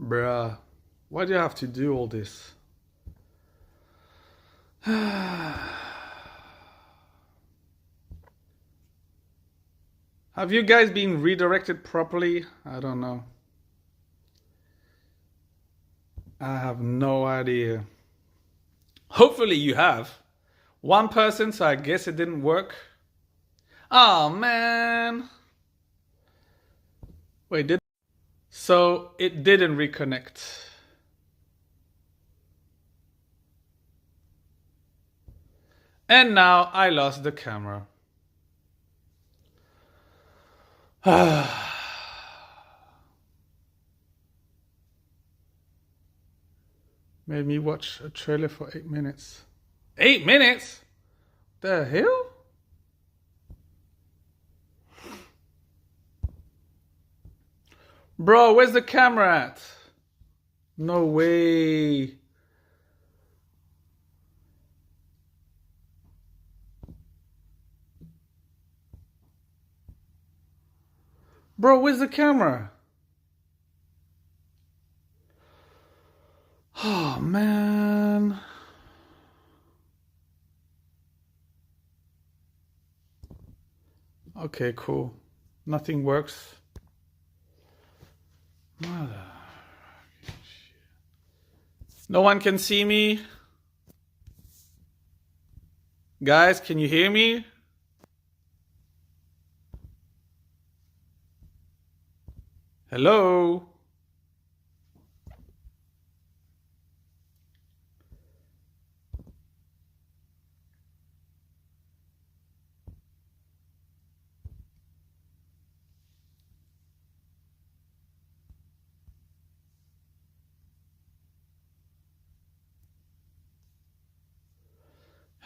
Bruh, why do you have to do all this? Have you guys been redirected properly? I don't know. I have no idea. Hopefully you have. One person, so I guess it didn't work. Oh man. Wait, so it didn't reconnect. And now I lost the camera. Made me watch a trailer for 8 minutes. 8 minutes? The hell? Bro, where's the camera at? No way. Bro, where's the camera? Oh, man. Okay, cool. Nothing works. Mother. No one can see me. Guys, can you hear me? Hello?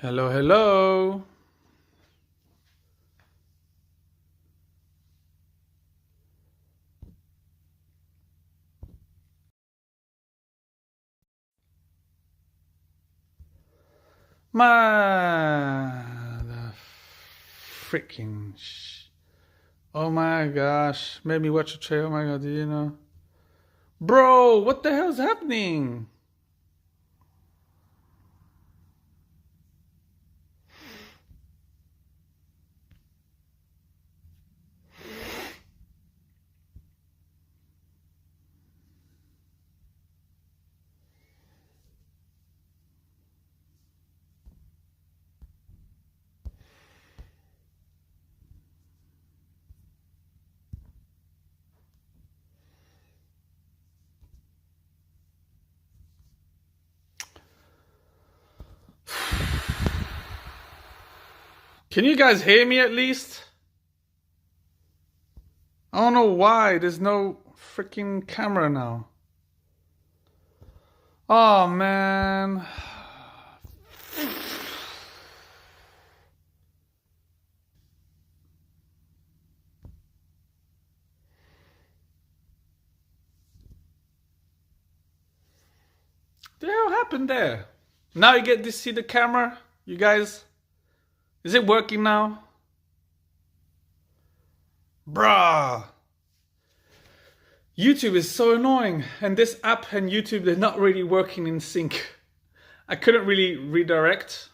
Hello, hello. Mother freaking oh my gosh. Made me watch a trailer. Oh my god, do you know? Bro, what the hell's happening? Can you guys hear me at least? I don't know why there's no freaking camera now. Oh man. The hell happened there? Now you get to see the camera, you guys. Is it working now? Bruh. YouTube is so annoying. And this app and YouTube, they're not really working in sync. I couldn't really redirect.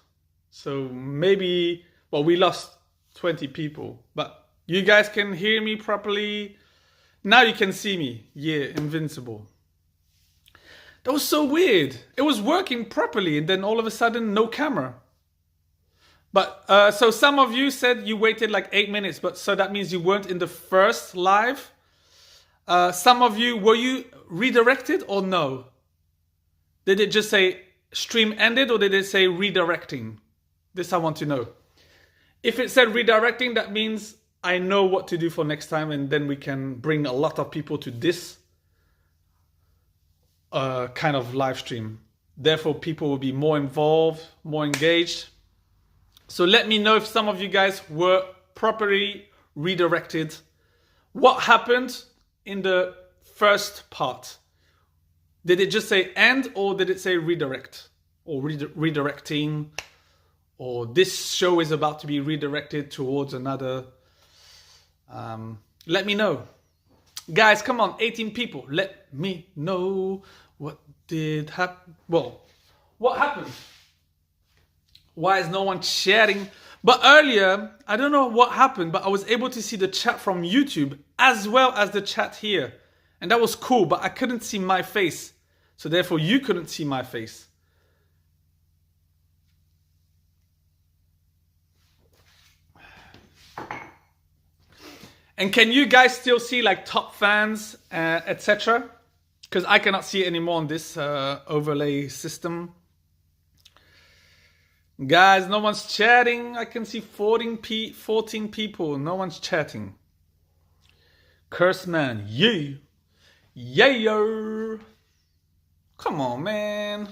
So maybe, well, we lost 20 people. But you guys can hear me properly. Now you can see me. Yeah, invincible. That was so weird. It was working properly and then all of a sudden, no camera. But so some of you said you waited like 8 minutes, but so that means you weren't in the first live. Some of you, were you redirected or no? Did it just say stream ended or did it say redirecting? This I want to know. If it said redirecting, that means I know what to do for next time and then we can bring a lot of people to this kind of live stream. Therefore, people will be more involved, more engaged. So let me know if some of you guys were properly redirected. What happened in the first part? Did it just say end or did it say redirect? Or redirecting? Or this show is about to be redirected towards another? Let me know. Guys, come on, 18 people. Let me know what did happen. Well, what happened? Why is no one chatting? But earlier, I don't know what happened, but I was able to see the chat from YouTube as well as the chat here. And that was cool, but I couldn't see my face. So therefore, you couldn't see my face. And can you guys still see like top fans, etc.? Because I cannot see it anymore on this overlay system. Guys, no one's chatting. I can see 14 people. No one's chatting. Curse man, yeah. Yeah. Come on, man.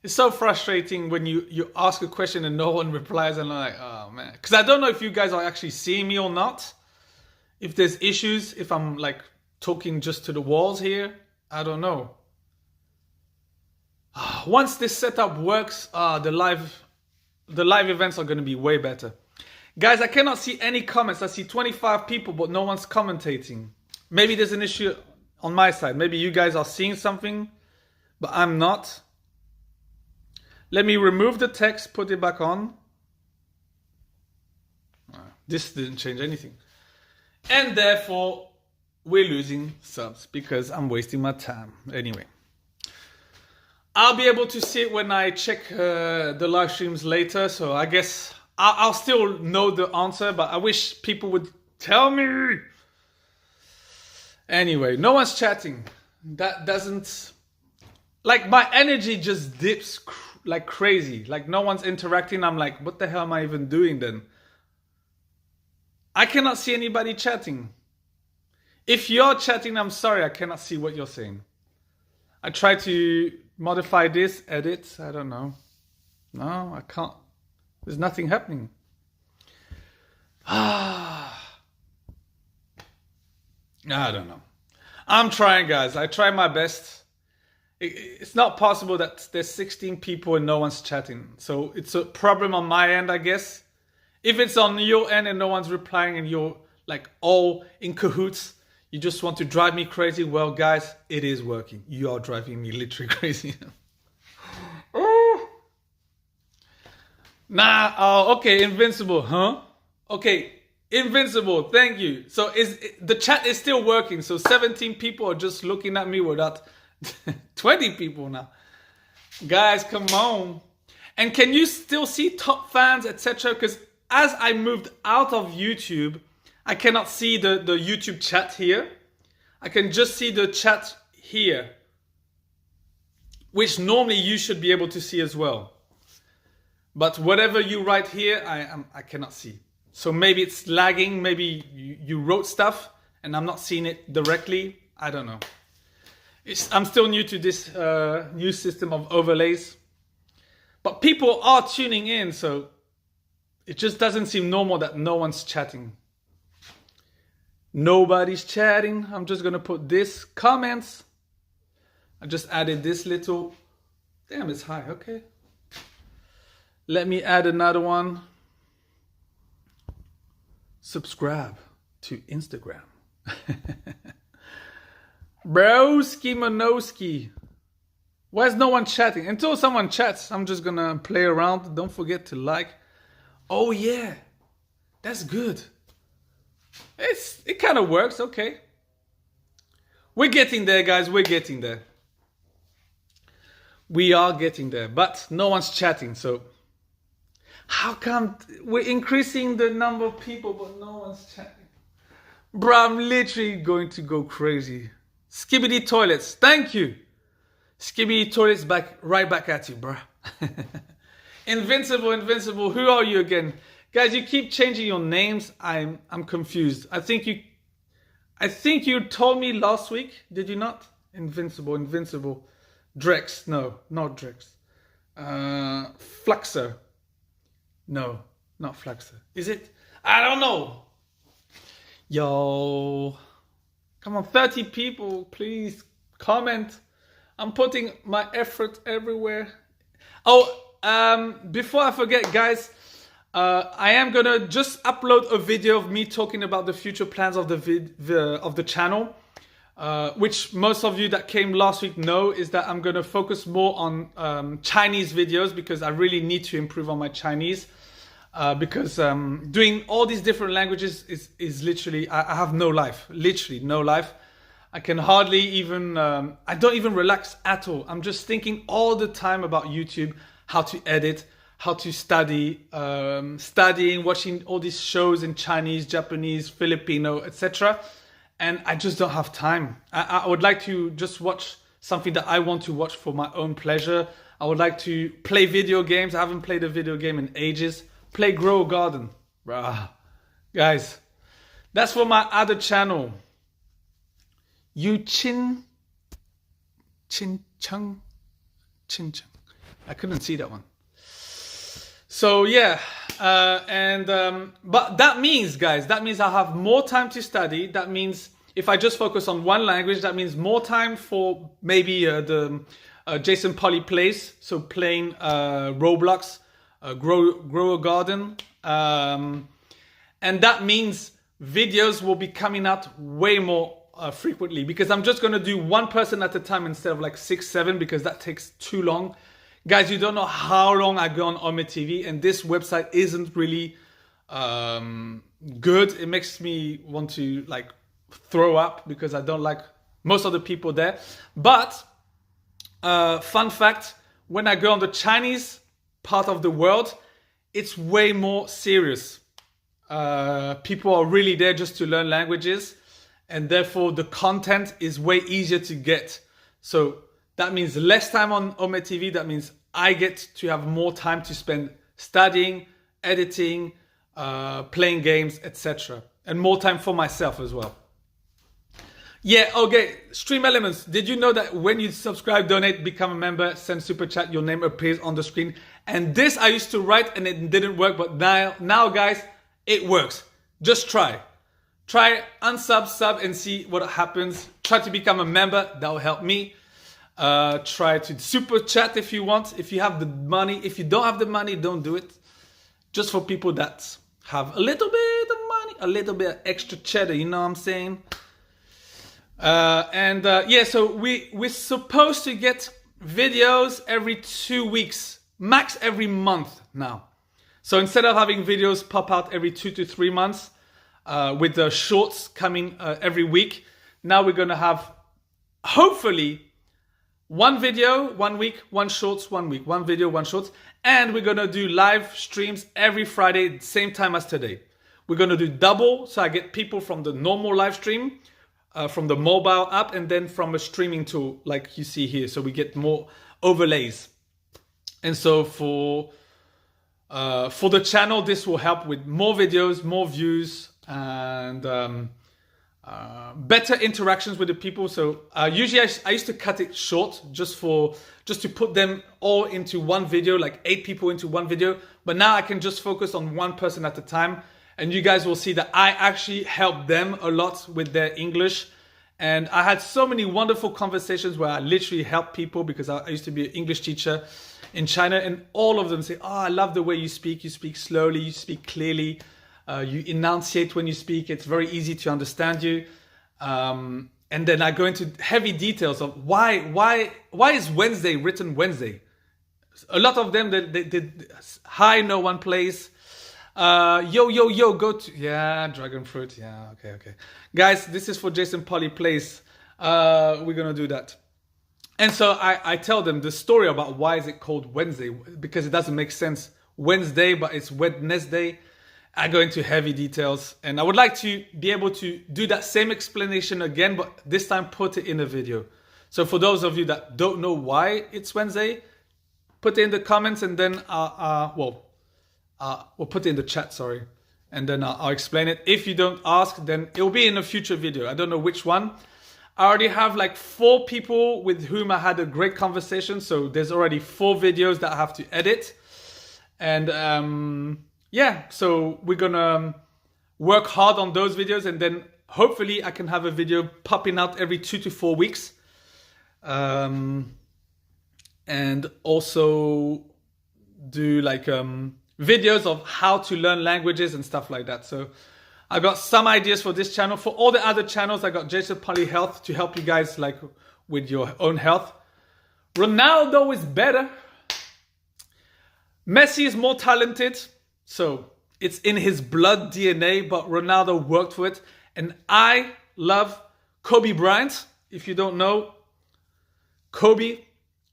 It's so frustrating when you ask a question and no one replies and I'm like, oh man. Because I don't know if you guys are actually seeing me or not. If there's issues, if I'm like talking just to the walls here, I don't know. Once this setup works, the live events are going to be way better. Guys, I cannot see any comments. I see 25 people, but no one's commentating. Maybe there's an issue on my side. Maybe you guys are seeing something, but I'm not. Let me remove the text, put it back on. This didn't change anything. And therefore, we're losing subs because I'm wasting my time. Anyway. I'll be able to see it when I check the live streams later. So I guess I'll still know the answer, but I wish people would tell me. Anyway, no one's chatting. That doesn't... Like, my energy just dips like crazy. Like, no one's interacting. I'm like, what the hell am I even doing then? I cannot see anybody chatting. If you're chatting, I'm sorry. I cannot see what you're saying. I try to modify this, edit. I don't know. No, I can't. There's nothing happening. I don't know. I'm trying, guys. I try my best. It's not possible that there's 16 people and no one's chatting. So it's a problem on my end, I guess. If it's on your end and no one's replying and you're like all in cahoots, you just want to drive me crazy. Well, guys, it is working. You are driving me literally crazy. Nah, oh, okay, Invincible, huh? Okay, Invincible, thank you. So the chat is still working. So 17 people are just looking at me without 20 people now. Guys, come on. And can you still see top fans, etc.? Because as I moved out of YouTube, I cannot see the YouTube chat here. I can just see the chat here, which normally you should be able to see as well. But whatever you write here, I cannot see. So maybe it's lagging. Maybe you wrote stuff and I'm not seeing it directly. I don't know. I'm still new to this new system of overlays. But people are tuning in, so it just doesn't seem normal that no one's chatting. Nobody's chatting. I'm just going to put this comments. I just added this little... Damn, it's high. Okay. Let me add another one. Subscribe to Instagram. Broski Manoski. Why is no one chatting? Until someone chats, I'm just going to play around. Don't forget to like. Oh, yeah. That's good. It kind of works, okay. We're getting there, guys. We're getting there. We are getting there, but no one's chatting. So how come we're increasing the number of people, but no one's chatting? Bro, I'm literally going to go crazy. Skibidi Toilets, thank you. Skibidi Toilets right back at you, bro. Invincible, who are you again? Guys, you keep changing your names. I'm confused. I think you told me last week, did you not? Invincible. Drex, no, not Drex. Fluxer. No, not Fluxer. Is it? I don't know. Yo. Come on, 30 people, please comment. I'm putting my effort everywhere. Oh, before I forget, guys, I am gonna just upload a video of me talking about the future plans of the channel. Which most of you that came last week know is that I'm gonna focus more on Chinese videos because I really need to improve on my Chinese. Because doing all these different languages is literally, I have no life, literally no life. I can hardly even, I don't even relax at all. I'm just thinking all the time about YouTube, how to edit, how to study, studying, watching all these shows in Chinese, Japanese, Filipino, etc. And I just don't have time. I would like to just watch something that I want to watch for my own pleasure. I would like to play video games. I haven't played a video game in ages. Play Grow a Garden. Bruh. Guys, that's for my other channel. Chin Chung. I couldn't see that one. So yeah, but that means, guys, that means I have more time to study. That means if I just focus on one language, that means more time for maybe the Jason Poly Plays, so playing Roblox, grow a garden, and that means videos will be coming out way more frequently because I'm just gonna do one person at a time instead of like 6, 7 because that takes too long. Guys, you don't know how long I go on Ome TV, and this website isn't really good. It makes me want to like throw up because I don't like most of the people there. But fun fact, when I go on the Chinese part of the world, it's way more serious. People are really there just to learn languages, and therefore the content is way easier to get. So that means less time on Ome TV. That means I get to have more time to spend studying, editing, playing games, etc. And more time for myself as well. Yeah, okay, Stream Elements. Did you know that when you subscribe, donate, become a member, send super chat, your name appears on the screen? And this I used to write and it didn't work, but now guys, it works. Just try. Try sub and see what happens. Try to become a member, that will help me. Try to super chat if you want, if you have the money. If you don't have the money, don't do it. Just for people that have a little bit of money, a little bit of extra cheddar, you know what I'm saying? Yeah, so we're supposed to get videos every 2 weeks, max every month now. So instead of having videos pop out every 2 to 3 months, with the shorts coming every week, now we're gonna have, hopefully, one video, 1 week, one shorts, 1 week, one video, one shorts. And we're gonna do live streams every Friday, same time as today. We're gonna do double, so I get people from the normal live stream, from the mobile app, and then from a streaming tool like you see here. So we get more overlays. And so for the channel, this will help with more videos, more views, and better interactions with the people. So usually I used to cut it short just to put them all into one video, like 8 people into one video. But now I can just focus on one person at a time. And you guys will see that I actually help them a lot with their English. And I had so many wonderful conversations where I literally help people because I used to be an English teacher in China. And all of them say, oh, I love the way you speak slowly, you speak clearly. You enunciate when you speak. It's very easy to understand you. And then I go into heavy details of why is Wednesday written Wednesday? A lot of them, they did hi, no one plays. Yo, go to, yeah, dragon fruit. Yeah, okay. Guys, this is for Jason Poly Plays. We're going to do that. And so I tell them the story about why is it called Wednesday, because it doesn't make sense. Wednesday, but it's Wednesday. I go into heavy details, and I would like to be able to do that same explanation again, but this time put it in a video. So for those of you that don't know why it's Wednesday, put it in the comments, and then we'll put it in the chat, sorry. And then I'll explain it. If you don't ask, then it'll be in a future video. I don't know which one. I already have like 4 people with whom I had a great conversation. So there's already 4 videos that I have to edit. And yeah, so we're gonna work hard on those videos, and then hopefully I can have a video popping out every 2 to 4 weeks. And also do like videos of how to learn languages and stuff like that. So I got some ideas for this channel. For all the other channels, I got Jason Poly Health to help you guys like with your own health. Ronaldo is better. Messi is more talented. So it's in his blood DNA, but Ronaldo worked for it. And I love Kobe Bryant. If you don't know, Kobe,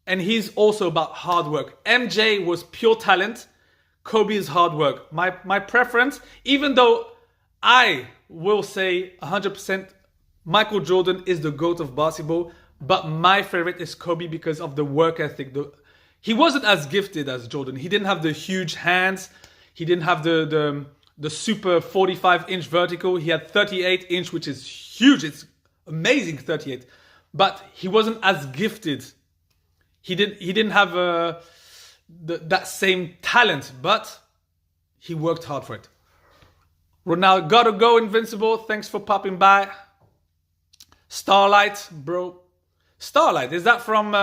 and he's also about hard work. MJ was pure talent. Kobe is hard work. My preference, even though I will say 100% Michael Jordan is the GOAT of basketball, but my favorite is Kobe because of the work ethic. He wasn't as gifted as Jordan. He didn't have the huge hands. He didn't have the super 45-inch vertical. He had 38-inch, which is huge. It's amazing, 38. But he wasn't as gifted. He didn't have that same talent, but he worked hard for it. Ronaldo, gotta go, Invincible. Thanks for popping by. Starlight, bro. Starlight, is that from...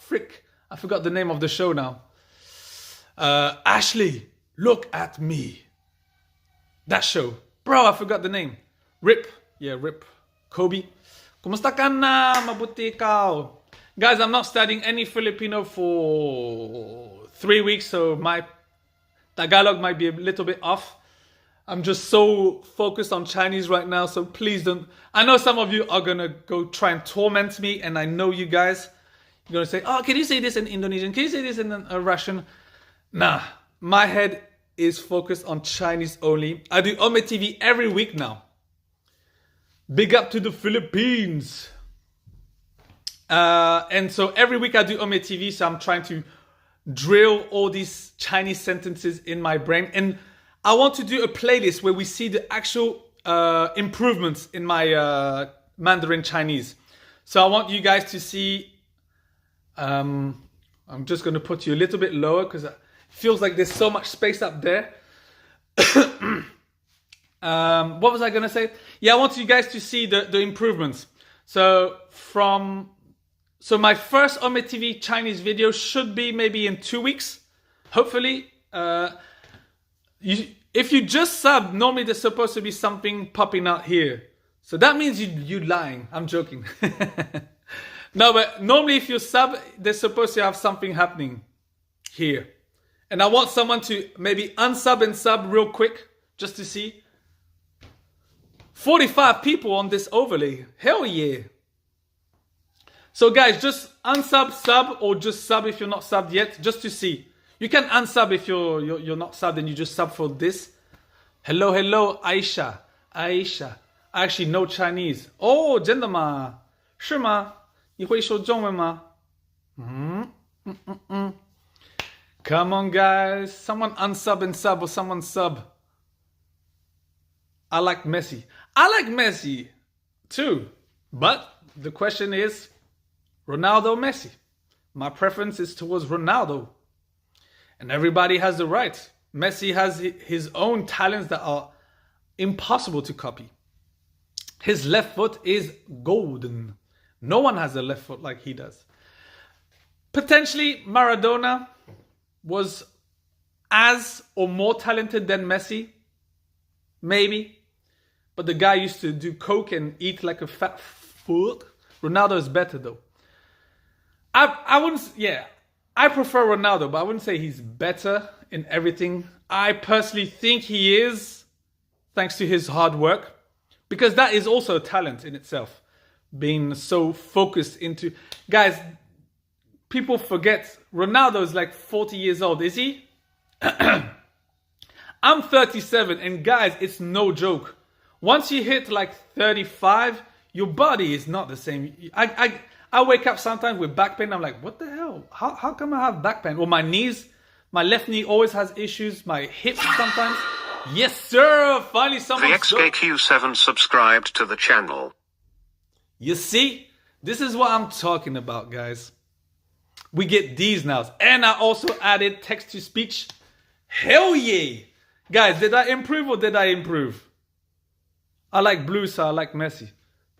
frick. I forgot the name of the show now. Ashley, look at me. That show. Bro, I forgot the name. Rip. Yeah, Rip. Kobe. Kumusta ka na? Mabuti ikaw. Guys, I'm not studying any Filipino for 3 weeks, so my Tagalog might be a little bit off. I'm just so focused on Chinese right now, so please don't... I know some of you are going to go try and torment me, and I know you guys. You're going to say, oh, can you say this in Indonesian? Can you say this in Russian? Nah, my head is focused on Chinese only. I do Ome TV every week now. Big up to the Philippines. And so every week I do Ome TV, so I'm trying to drill all these Chinese sentences in my brain. And I want to do a playlist where we see the actual improvements in my Mandarin Chinese. So I want you guys to see... I'm just going to put you a little bit lower because it feels like there's so much space up there. What was I going to say? Yeah, I want you guys to see the improvements. So my first Ome TV Chinese video should be maybe in 2 weeks. Hopefully. If you just sub, normally there's supposed to be something popping out here. So that means you're lying. I'm joking. No, but normally if you sub, they're supposed to have something happening here. And I want someone to maybe unsub and sub real quick, just to see. 45 people on this overlay. Hell yeah. So guys, just unsub, sub, or just sub if you're not subbed yet, just to see. You can unsub if you're not subbed and you just sub for this. Hello, hello, Aisha. Aisha. I actually know Chinese. Oh, 真的吗？是吗？你会说中文吗？Come on, guys. Someone unsub and sub, or someone sub. I like Messi. I like Messi too. But the question is, Ronaldo or Messi? My preference is towards Ronaldo. And everybody has the right. Messi has his own talents that are impossible to copy. His left foot is golden. No one has a left foot like he does. Potentially, Maradona was as or more talented than Messi. Maybe. But the guy used to do coke and eat like a fat fool. Ronaldo is better though. I wouldn't, yeah. I prefer Ronaldo, but I wouldn't say he's better in everything. I personally think he is, thanks to his hard work. Because that is also a talent in itself. Being so focused into... Guys, people forget Ronaldo is like 40 years old, is he? I'm 37, and guys, it's no joke. Once you hit like 35, your body is not the same. I wake up sometimes with back pain. I'm like, what the hell? How come I have back pain? Well, my knees, my left knee always has issues. My hips sometimes. Yes, sir. Finally, someone... The XKQ7 subscribed to the channel. You see? This is what I'm talking about, guys. We get these now. And I also added text-to-speech. Hell yeah. Guys, did I improve or did I improve? I like blue, so I like Messi.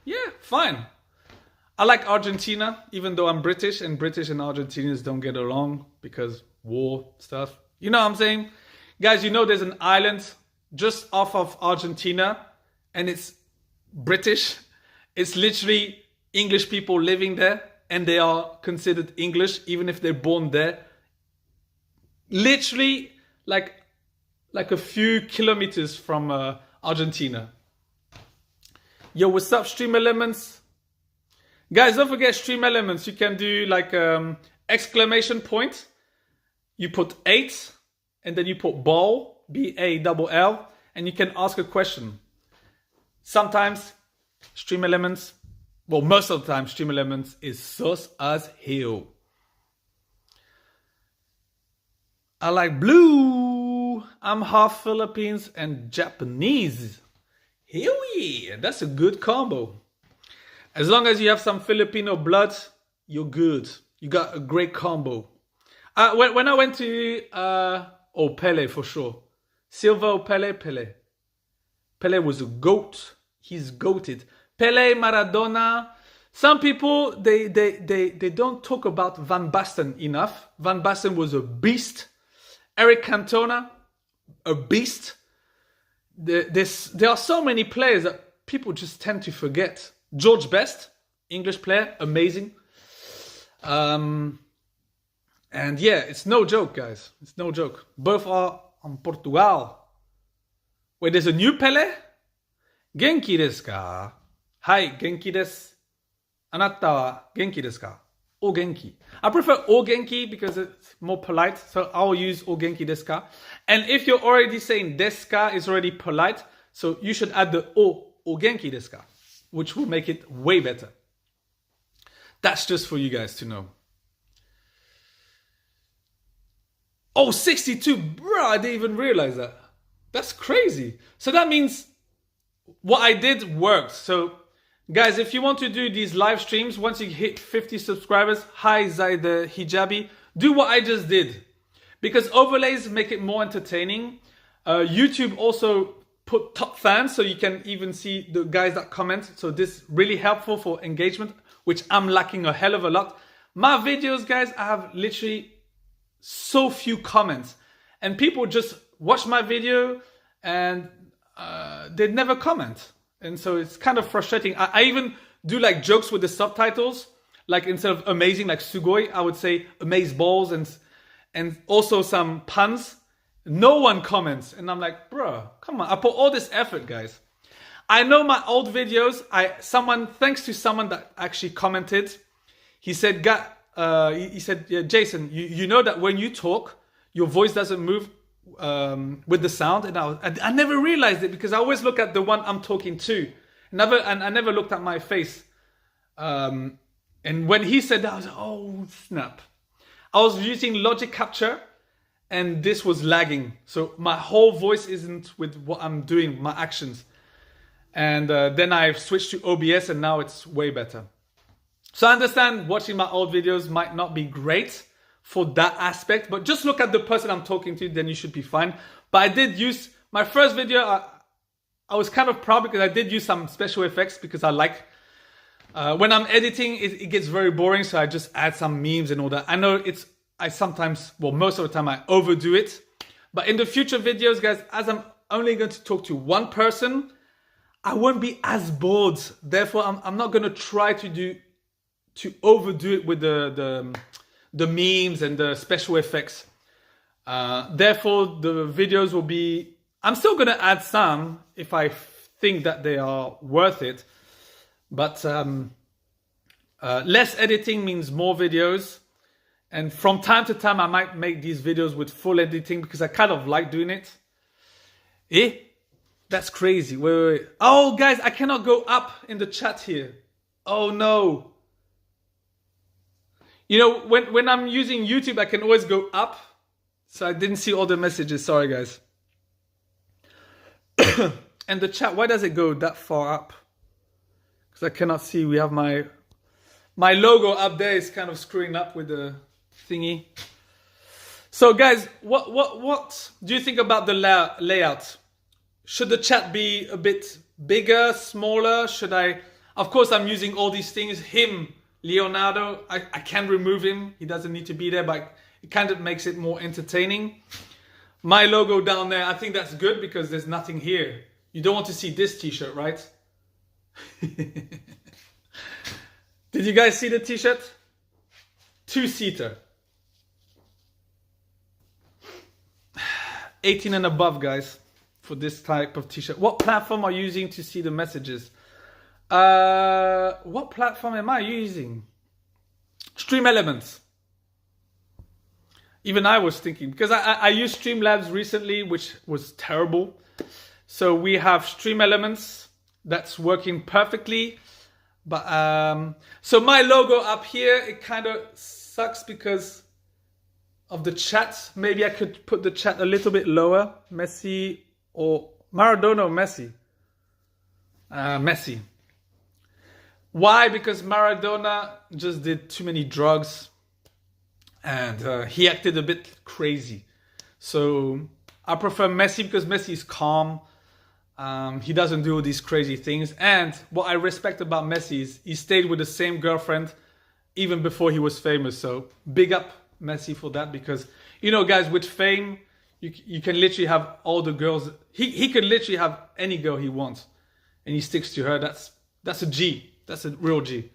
Yeah, fine. I like Argentina, even though I'm British, and British and Argentinians don't get along because war stuff. You know what I'm saying? Guys, you know there's an island just off of Argentina and it's British. It's literally English people living there and they are considered English even if they're born there. Literally like a few kilometers from Argentina. Yo, what's up, Stream Elements? Guys, don't forget Stream Elements. You can do like exclamation point. You put 8 and then you put ball, B-A-L-L, and you can ask a question. Sometimes Stream Elements, well, most of the time Stream Elements is sus as hell. I like blue. I'm half Philippines and Japanese. Hell yeah, that's a good combo. As long as you have some Filipino blood, you're good. You got a great combo. When I went to, Pele for sure. Silva or Pele? Pele. Pele was a goat. He's goated. Pele, Maradona. Some people, they don't talk about Van Basten enough. Van Basten was a beast. Eric Cantona, a beast. There are so many players that people just tend to forget. George Best, English player, amazing. And yeah, it's no joke, guys. It's no joke. Both are on Portugal. Wait, there's a new Pele? Genki desu ka? Hi, genki desu. Anata wa genki desu ka? O genki. I prefer o genki because it's more polite. So I'll use o genki desu ka. And if you're already saying desu ka is already polite, so you should add the o genki desu ka, which will make it way better. That's just for you guys to know. Oh, 62, bro, I didn't even realize that. That's crazy. So that means what I did worked. So guys, if you want to do these live streams, once you hit 50 subscribers, hi Zaid Hijabi, do what I just did. Because overlays make it more entertaining. YouTube also put top fans so you can even see the guys that comment. So this is really helpful for engagement, which I'm lacking a hell of a lot. My videos, guys, I have literally so few comments. And people just watch my video and they never comment. And so it's kind of frustrating. I even do like jokes with the subtitles. Like instead of amazing, like sugoi, I would say amaze balls and also some puns. No one comments. And I'm like, bro, come on. I put all this effort, guys. I know my old videos. Thanks to someone that actually commented. He said, yeah, Jason, you know that when you talk, your voice doesn't move with the sound. And I never realized it because I always look at the one I'm talking to. And I never looked at my face. And when he said that, I was like, oh, snap. I was using Logic Capture and this was lagging. So my whole voice isn't with what I'm doing, my actions. And then I switched to OBS and now it's way better. So I understand watching my old videos might not be great for that aspect, but just look at the person I'm talking to, then you should be fine. But I did use, my first video, I was kind of proud because I did use some special effects because I like, when I'm editing, it gets very boring, so I just add some memes and all that. I know I sometimes, well, most of the time I overdo it. But in the future videos, guys, as I'm only going to talk to one person, I won't be as bored. Therefore, I'm not going to try to overdo it with the memes and the special effects. Therefore, the videos will be, I'm still going to add some if I think that they are worth it. But less editing means more videos. And from time to time, I might make these videos with full editing because I kind of like doing it. That's crazy. Wait. Oh, guys, I cannot go up in the chat here. Oh, no. You know, when I'm using YouTube, I can always go up. So I didn't see all the messages. Sorry, guys. And the chat, why does it go that far up? Because I cannot see. We have my logo up there is kind of screwing up with the thingy. So, guys, what do you think about the layout? Should the chat be a bit bigger, smaller? Should I... Of course, I'm using all these things. Him, Leonardo, I can remove him. He doesn't need to be there, but it kind of makes it more entertaining. my logo down there. I think that's good because there's nothing here. You don't want to see this t-shirt, right? Did you guys see the t-shirt? 2-seater. 18 and above, guys, for this type of t-shirt. What platform are you using to see the messages? What platform am I using? Stream Elements. Even I was thinking, because I used Streamlabs recently, which was terrible. So we have Stream Elements that's working perfectly. But so my logo up here, it kind of sucks because of the chat. Maybe I could put the chat a little bit lower. Messi or Maradona or Messi? Messi. Why? Because Maradona just did too many drugs and he acted a bit crazy. So I prefer Messi because Messi is calm. He doesn't do all these crazy things. And what I respect about Messi is he stayed with the same girlfriend even before he was famous. So big up Messi for that, because, you know, guys, with fame, you can literally have all the girls. He could literally have any girl he wants and he sticks to her. That's a G. That's a real G.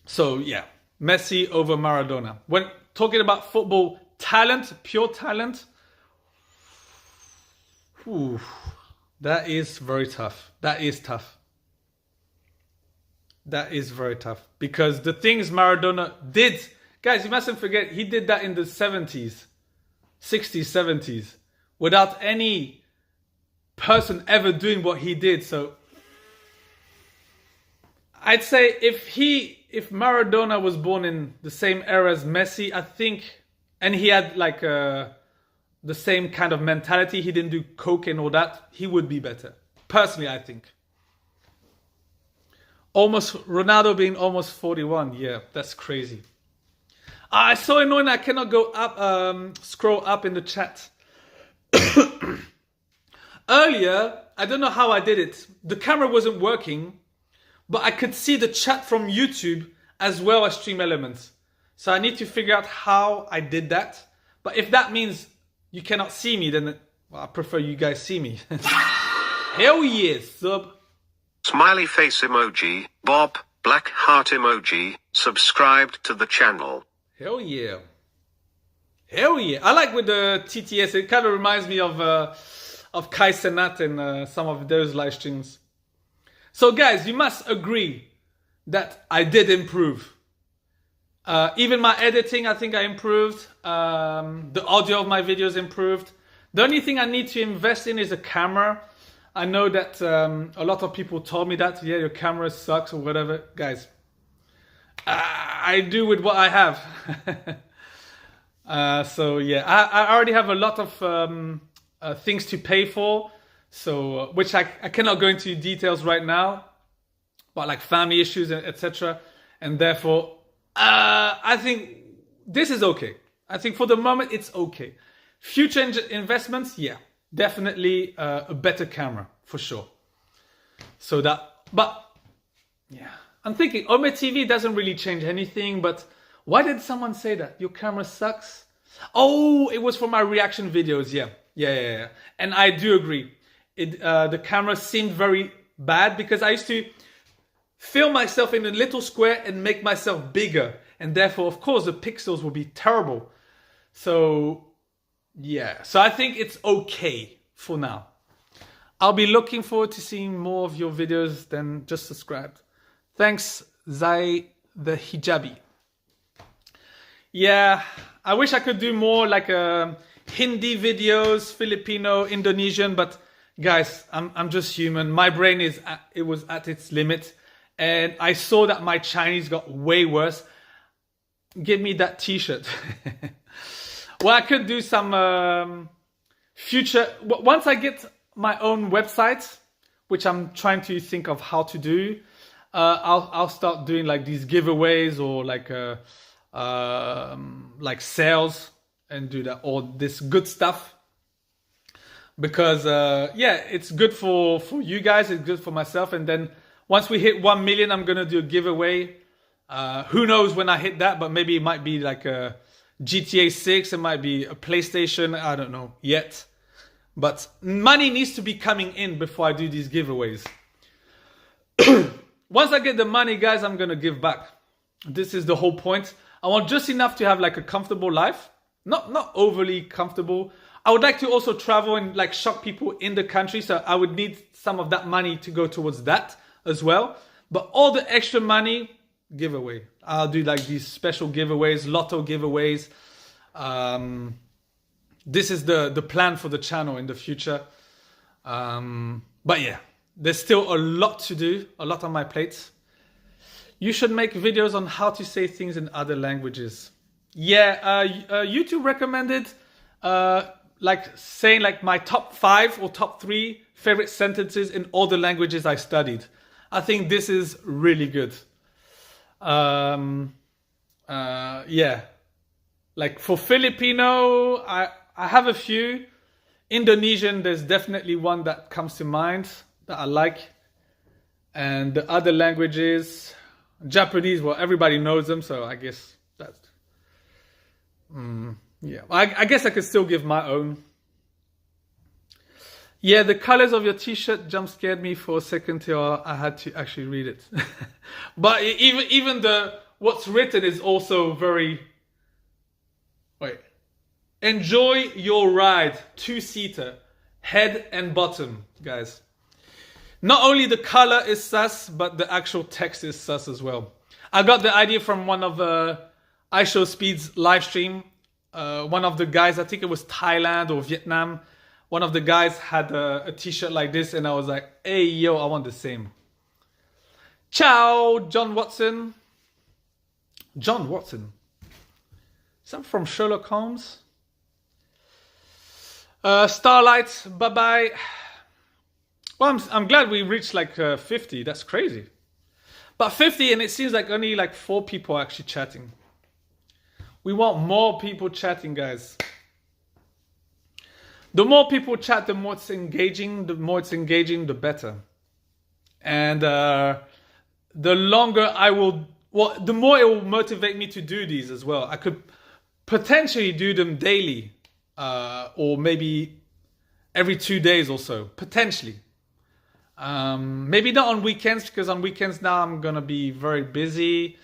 So yeah, Messi over Maradona. When talking about football talent, pure talent, that is very tough. That is tough. That is very tough. Because the things Maradona did, guys, you mustn't forget, he did that in the 70s, 60s, 70s, without any person ever doing what he did. So I'd say if Maradona was born in the same era as Messi, I think, and he had like the same kind of mentality, he didn't do coke and all that, he would be better. Personally, I think. Ronaldo being almost 41, yeah, that's crazy. It's so annoying I cannot go up, scroll up in the chat. Earlier, I don't know how I did it. The camera wasn't working, but I could see the chat from YouTube as well as Stream Elements. So I need to figure out how I did that. But if that means you cannot see me, then I prefer you guys see me. Hell yes, sub. Smiley face emoji, Bob, black heart emoji, subscribed to the channel. Hell yeah. Hell yeah. I like with the TTS, it kind of reminds me of Kai Cenat and some of those live streams. So guys, you must agree that I did improve. Even my editing, I think I improved. The audio of my videos improved. The only thing I need to invest in is a camera. I know that a lot of people told me that, yeah, your camera sucks or whatever. Guys, I do with what I have. So yeah, I already have a lot of things to pay for. So, which I cannot go into details right now, but like family issues, etc. And therefore, I think this is okay. I think for the moment, it's okay. Future investments, yeah, definitely a better camera for sure. So but yeah, I'm thinking Ome TV doesn't really change anything, but why did someone say that? Your camera sucks? Oh, it was for my reaction videos, yeah. And I do agree. The camera seemed very bad because I used to film myself in a little square and make myself bigger. And therefore, of course, the pixels will be terrible. So, yeah. So I think it's okay for now. I'll be looking forward to seeing more of your videos than just subscribed. Thanks, Zai the Hijabi. Yeah, I wish I could do more like Hindi videos, Filipino, Indonesian, but guys, I'm just human. My brain was at its limit, and I saw that my Chinese got way worse. Give me that t-shirt. Well, I could do some future, once I get my own website, which I'm trying to think of how to do, I'll start doing like these giveaways or like sales and do that, all this good stuff. Because yeah, it's good for you guys, it's good for myself. And then once we hit 1 million, I'm gonna do a giveaway. Who knows when I hit that, but maybe it might be like GTA 6, it might be a PlayStation, I don't know yet. But money needs to be coming in before I do these giveaways. Once I get the money, guys, I'm going to give back. This is the whole point. I want just enough to have like a comfortable life. Not overly comfortable. I would like to also travel and like shock people in the country. So I would need some of that money to go towards that as well. But all the extra money, giveaway. I'll do like these special giveaways, lotto giveaways. This is the plan for the channel in the future. But yeah, there's still a lot to do, a lot on my plate. You should make videos on how to say things in other languages. Yeah, YouTube recommended like saying like my top 5 or top 3 favorite sentences in all the languages I studied. I think this is really good. Yeah, like for Filipino, I have a few. Indonesian, there's definitely one that comes to mind that I like. And the other languages, Japanese, well, everybody knows them, so I guess that's... yeah, I guess I could still give my own. Yeah, the colors of your t-shirt jump scared me for a second till I had to actually read it. But even what's written is also very... Wait. Enjoy your ride, 2-seater, head and bottom, guys. Not only the color is sus, but the actual text is sus as well. I got the idea from one of iShowSpeed's live stream. One of the guys, I think it was Thailand or Vietnam, one of the guys had a t-shirt like this, and I was like, hey, yo, I want the same. Ciao, John Watson. John Watson. Is that from Sherlock Holmes? Starlight, bye-bye. Well, I'm glad we reached like 50. That's crazy. But 50, and it seems like only like 4 people are actually chatting. We want more people chatting, guys. The more people chat, the more it's engaging. The more it's engaging, the better. And the longer I will... Well, the more it will motivate me to do these as well. I could potentially do them daily. Or maybe every 2 days or so. Potentially. Maybe not on weekends, because on weekends now I'm going to be very busy.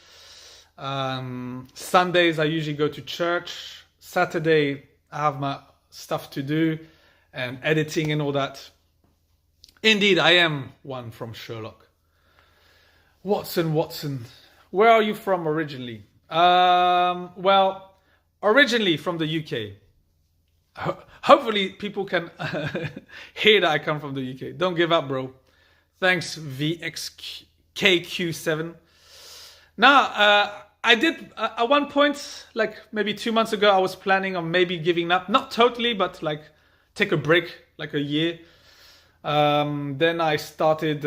Sundays I usually go to church. Saturday I have my stuff to do and editing and all that. Indeed, I am one from Sherlock. Watson. Where are you from originally? Well, originally from the UK. Hopefully people can hear that I come from the UK. Don't give up, bro. Thanks, VXKQ7. Now, I did, at one point, like maybe 2 months ago, I was planning on maybe giving up. Not totally, but like take a break, like a year. Then I started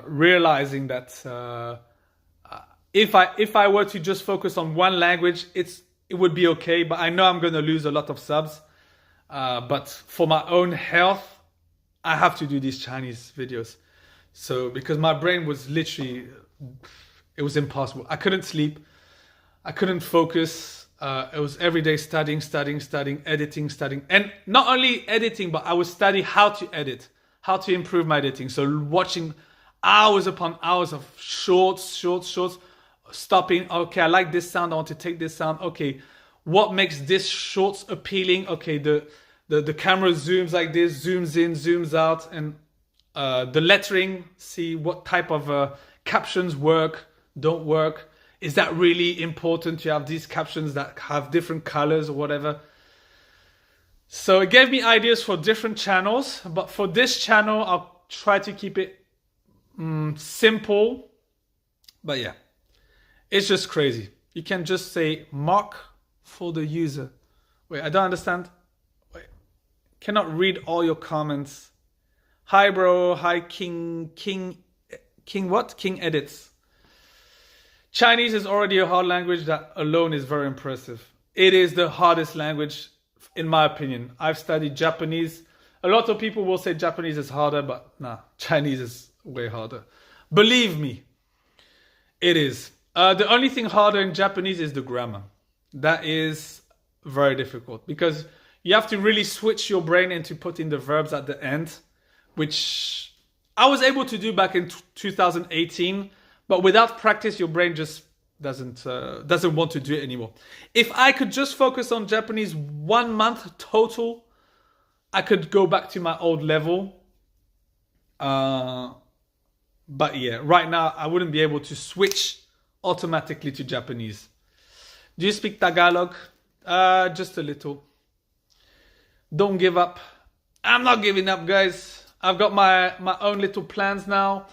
realizing that if I were to just focus on one language, it would be okay. But I know I'm going to lose a lot of subs. But for my own health, I have to do these Chinese videos. So, because my brain was literally... It was impossible. I couldn't sleep. I couldn't focus. It was every day studying, editing. And not only editing, but I would study how to edit, how to improve my editing. So watching hours upon hours of shorts, stopping. Okay, I like this sound. I want to take this sound. Okay, what makes this shorts appealing? Okay, the camera zooms like this, zooms in, zooms out. And the lettering, see what type of captions work, don't work. Is that really important to have these captions that have different colors or whatever? So it gave me ideas for different channels, but for this channel, I'll try to keep it simple. But yeah, it's just crazy. You can just say mark for the user. Wait, I don't understand. Wait, cannot read all your comments. Hi, bro. Hi, King what? King Edits. Chinese is already a hard language. That alone is very impressive. It is the hardest language, in my opinion. I've studied Japanese. A lot of people will say Japanese is harder, but nah, Chinese is way harder. Believe me, it is. The only thing harder in Japanese is the grammar. That is very difficult because you have to really switch your brain into putting the verbs at the end, which I was able to do back in 2018, but without practice, your brain just doesn't want to do it anymore. If I could just focus on Japanese 1 month total, I could go back to my old level. But yeah, right now I wouldn't be able to switch automatically to Japanese. Do you speak Tagalog? Just a little. Don't give up. I'm not giving up, guys. I've got my own little plans now,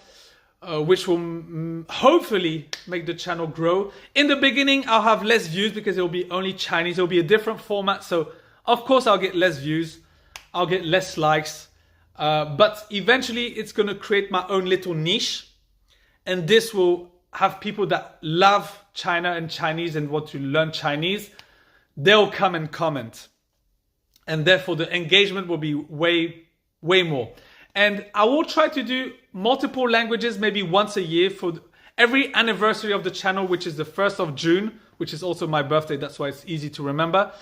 which will hopefully make the channel grow. In the beginning, I'll have less views because it'll be only Chinese. It'll be a different format. So, of course, I'll get less views. I'll get less likes. But eventually, it's going to create my own little niche. And this will have people that love China and Chinese and want to learn Chinese. They'll come and comment. And therefore, the engagement will be way more. And I will try to do multiple languages, maybe once a year for every anniversary of the channel, which is the 1st of June, which is also my birthday. That's why it's easy to remember.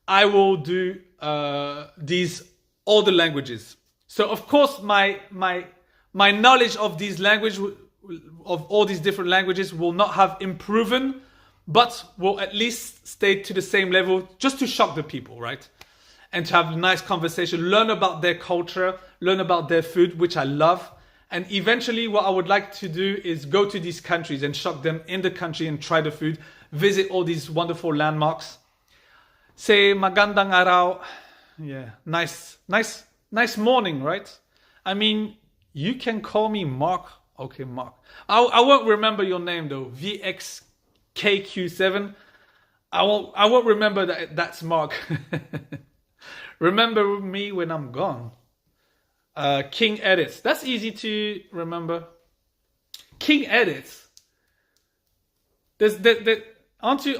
I will do all the languages. So of course, my knowledge of these languages, of all these different languages, will not have improved, but will at least stay to the same level, just to shock the people, right? And to have a nice conversation, learn about their culture, learn about their food, which I love. And eventually what I would like to do is go to these countries and shock them in the country and try the food, visit all these wonderful landmarks. Say magandang araw. Yeah, nice morning, right? I mean, you can call me Mark. Okay, Mark. I won't remember your name though. VXKQ7. I won't remember that's Mark. Remember me when I'm gone. King Edits. That's easy to remember. King Edits. Aren't you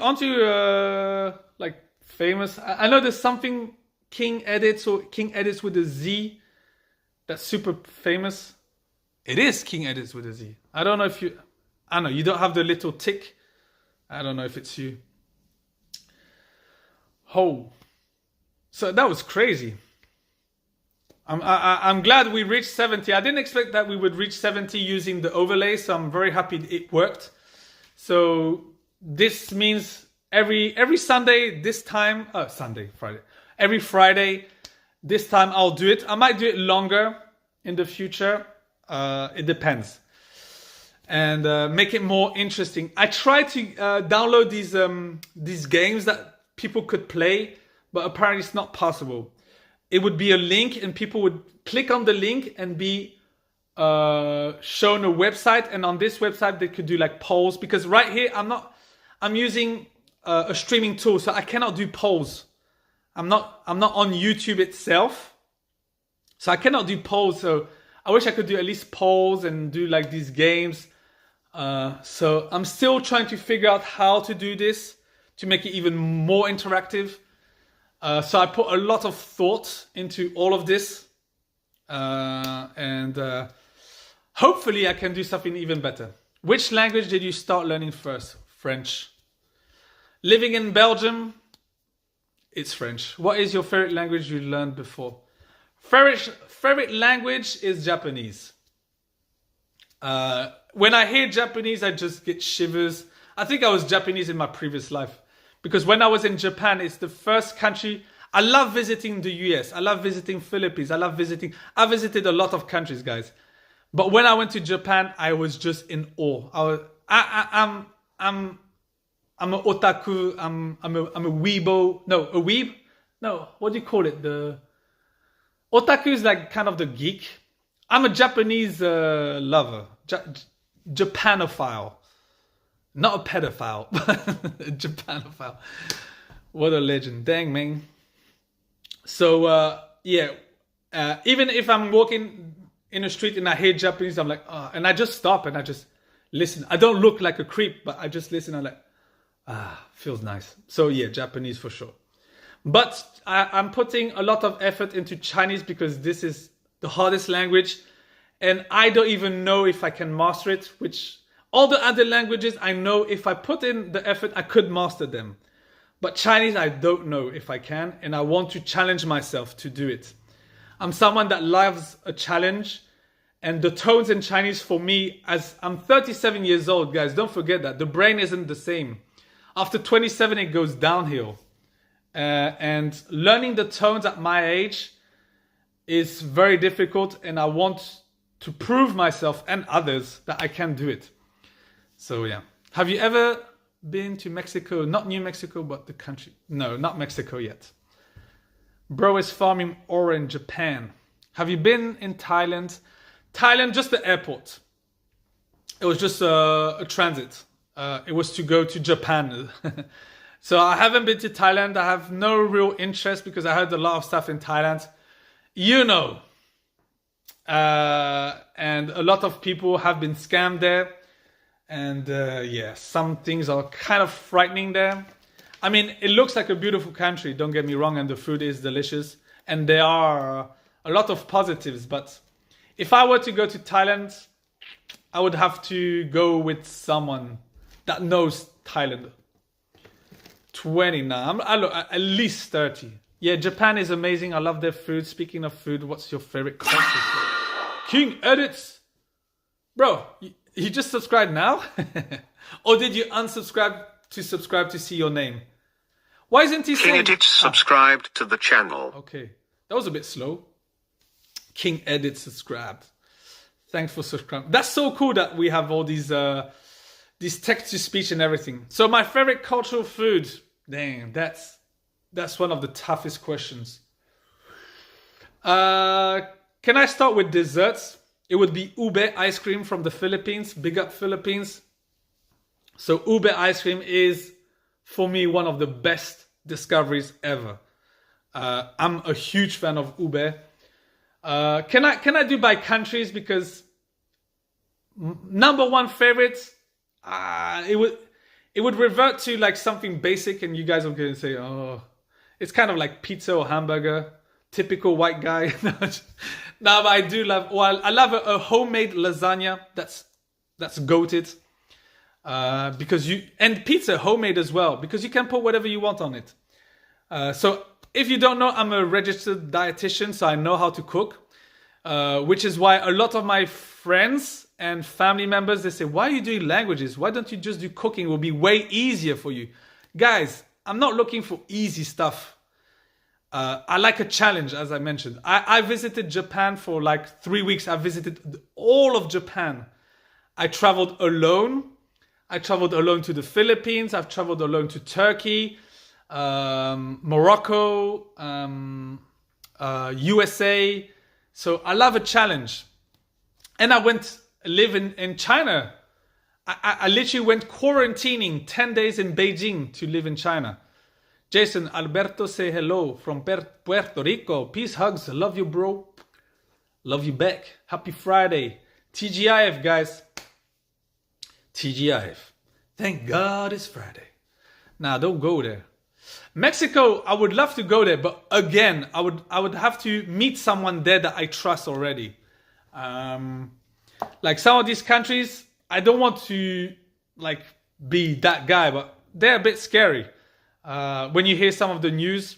like famous? I know there's something King Edits or King Edits with a Z that's super famous. It is King Edits with a Z. I don't know if you... I don't know. You don't have the little tick. I don't know if it's you. Oh. So that was crazy. I'm glad we reached 70. I didn't expect that we would reach 70 using the overlay, so I'm very happy it worked. So this means every Sunday, this time, Friday. Every Friday, this time I'll do it. I might do it longer in the future. It depends. And make it more interesting. I tried to download these games that people could play, but apparently it's not possible. It would be a link and people would click on the link and be shown a website. And on this website, they could do like polls, because right here, I'm using a streaming tool, so I cannot do polls. I'm not on YouTube itself, so I cannot do polls. So I wish I could do at least polls and do like these games. So I'm still trying to figure out how to do this to make it even more interactive. So I put a lot of thought into all of this. And hopefully I can do something even better. Which language did you start learning first? French. Living in Belgium, it's French. What is your favorite language you learned before? Favorite language is Japanese. When I hear Japanese, I just get shivers. I think I was Japanese in my previous life. Because when I was in Japan, it's the first country. I love visiting the US. I love visiting Philippines. I visited a lot of countries, guys. But when I went to Japan, I was just in awe. I'm an otaku. I'm a weebo. No, a weeb? No, what do you call it? The otaku is like kind of the geek. I'm a Japanese lover. Japanophile. Not a pedophile, but a Japanophile. What a legend. Dang, man. So, yeah. Even if I'm walking in the street and I hear Japanese, I'm like, and I just stop and I just listen. I don't look like a creep, but I just listen. I'm like, feels nice. So, yeah, Japanese for sure. But I'm putting a lot of effort into Chinese because this is the hardest language. And I don't even know if I can master it, which... All the other languages, I know if I put in the effort, I could master them. But Chinese, I don't know if I can, and I want to challenge myself to do it. I'm someone that loves a challenge, and the tones in Chinese for me, as I'm 37 years old, guys, don't forget that. The brain isn't the same. After 27, it goes downhill. And learning the tones at my age is very difficult, and I want to prove myself and others that I can do it. So yeah. Have you ever been to Mexico? Not New Mexico, but the country. No, not Mexico yet. Bro is farming orange, Japan. Have you been in Thailand? Thailand, just the airport. It was just a transit. It was to go to Japan. So I haven't been to Thailand. I have no real interest because I heard a lot of stuff in Thailand. You know. And a lot of people have been scammed there. And yeah, some things are kind of frightening there. I mean, it looks like a beautiful country, don't get me wrong, and the food is delicious. And there are a lot of positives. But if I were to go to Thailand, I would have to go with someone that knows Thailand. 20 now. I'm at least 30. Yeah, Japan is amazing. I love their food. Speaking of food, what's your favorite culture? King Edits. Bro, you just subscribed now? Or did you unsubscribe to subscribe to see your name? Why isn't he saying... King Edits subscribed to the channel. Okay, that was a bit slow. King Edits subscribed. Thanks for subscribing. That's so cool that we have all these text-to-speech and everything. So my favorite cultural food. Dang, that's one of the toughest questions. Can I start with desserts? It would be ube ice cream from the Philippines. Big up Philippines. So ube ice cream is, for me, one of the best discoveries ever. I'm a huge fan of ube. Can I do by countries? Because number one favorites, it would revert to like something basic, and you guys are going to say, oh, it's kind of like pizza or hamburger. Typical white guy. No, but I do love. Well, I love a homemade lasagna. That's goated. Because and pizza homemade as well, because you can put whatever you want on it. So if you don't know, I'm a registered dietitian, so I know how to cook. Which is why a lot of my friends and family members, they say, why are you doing languages? Why don't you just do cooking? It will be way easier for you. Guys, I'm not looking for easy stuff. I like a challenge, as I mentioned. I visited Japan for like 3 weeks. I visited all of Japan. I traveled alone. I traveled alone to the Philippines. I've traveled alone to Turkey, Morocco, USA. So I love a challenge. And I went live in China. I literally went quarantining 10 days in Beijing to live in China. Jason, Alberto say hello from Puerto Rico. Peace, hugs. Love you, bro. Love you back. Happy Friday. TGIF, guys. TGIF. Thank God it's Friday. Nah, don't go there. Mexico, I would love to go there, but again, I would have to meet someone there that I trust already. Like some of these countries, I don't want to like be that guy, but they're a bit scary. When you hear some of the news,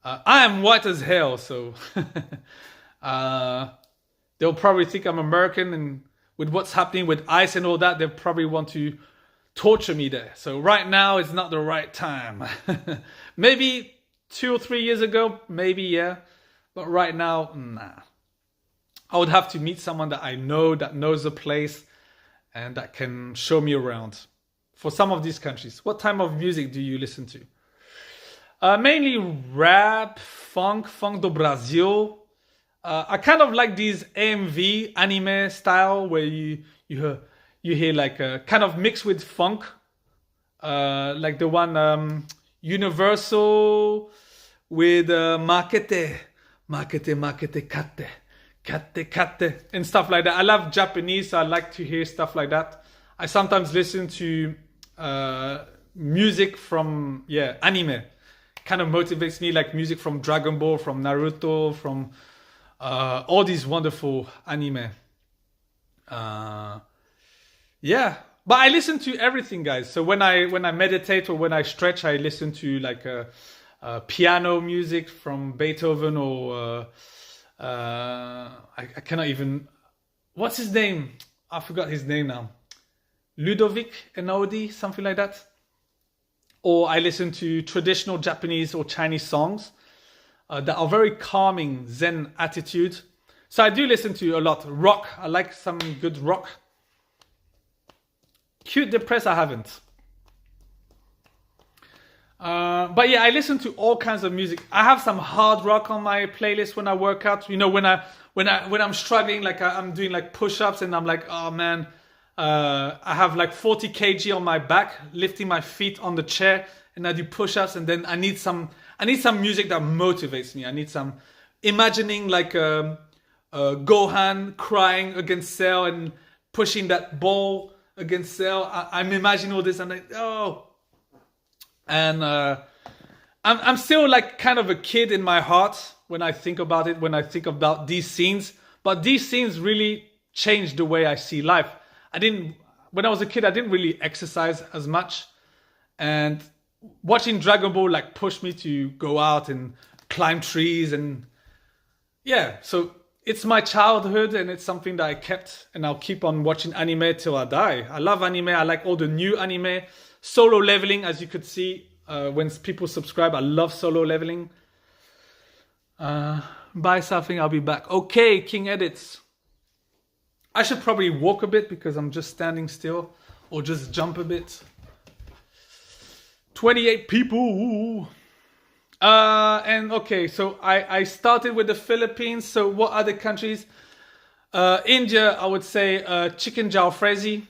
I am white as hell, so they'll probably think I'm American, and with what's happening with ICE and all that, they'll probably want to torture me there. So right now, it's not the right time. Maybe 2 or 3 years ago, maybe, yeah. But right now, nah. I would have to meet someone that I know, that knows the place, and that can show me around. For some of these countries. What type of music do you listen to? Mainly rap, funk do Brazil. I kind of like these AMV, anime style, where you hear like a kind of mixed with funk. Like the one Universal with makete, kate, and stuff like that. I love Japanese, so I like to hear stuff like that. I sometimes listen to music from anime. Kind of motivates me, like music from Dragon Ball, from Naruto, from all these wonderful anime. But I listen to everything, guys. So when I meditate or when I stretch, I listen to like piano music from Beethoven or I cannot even. What's his name? I forgot his name now. Ludovic Einaudi, something like that. Or I listen to traditional Japanese or Chinese songs that are very calming, Zen attitude. So I do listen to a lot. Rock. I like some good rock. Cute Depressed, I haven't. But yeah, I listen to all kinds of music. I have some hard rock on my playlist when I work out. You know, when I'm struggling, like I'm doing like push-ups and I'm like, oh man, I have like 40 kg on my back, lifting my feet on the chair, and I do push-ups, and then I need some music that motivates me. I need some imagining like Gohan crying against Cell and pushing that ball against Cell. I'm imagining all this. I'm like, oh. And I'm still like kind of a kid in my heart when I think about it, when I think about these scenes. But these scenes really changed the way I see life. When I was a kid, I didn't really exercise as much. And watching Dragon Ball like pushed me to go out and climb trees. And yeah, so it's my childhood and it's something that I kept, and I'll keep on watching anime till I die. I love anime. I like all the new anime. Solo Leveling, as you could see, when people subscribe, I love Solo Leveling. Buy something, I'll be back. Okay, King Edits. I should probably walk a bit because I'm just standing still, or just jump a bit. 28 people. And okay, so I started with the Philippines. So what other countries? India, I would say chicken jalfrezi.